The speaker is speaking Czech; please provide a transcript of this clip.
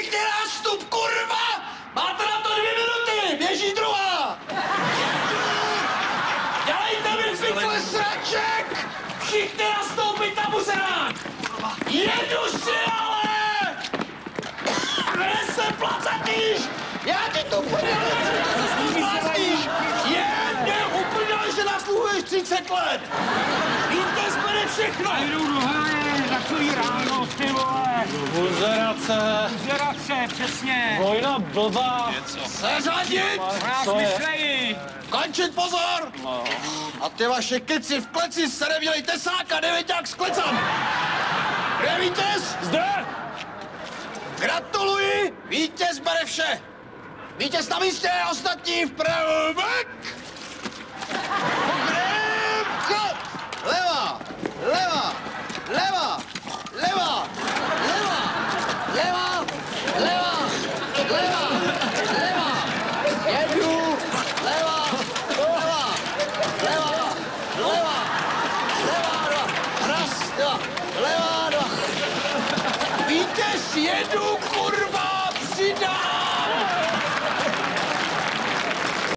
Všichni nástup, kurva! Máte na to 2 minuty, běží druhá! Dělejte mi zvykle sraček! Všichni nastoupit na buzerák! Jedu si, ale! Kde se placatíš? Já ti to plázníš! Jedně úplně, že nasluhuješ 30 let! Víte, zbere všechno! A jdou do háje, takový ráno, ty vole! Buzerace! Buzerace, přesně! Vojna blbá! Seřadit! Co je? Končit, pozor! No. A ty vaše keci v kleci se neměli tesáka, nevěďák s klecem! Kde je vítěz? Zde! Gratuluji! Vítěz bere vše! Vítěz na místě, ostatní vpravo! Pokrém! Chod! Leva! Leva! Leva! Leva! Leva! Leva! Leva! Leva! Leva! Jedu! Leva! Leva! Leva! Leva! Leva! Dva! Raz, dva! Leva! Dva! Vítěz jedu, kurva! Přidá!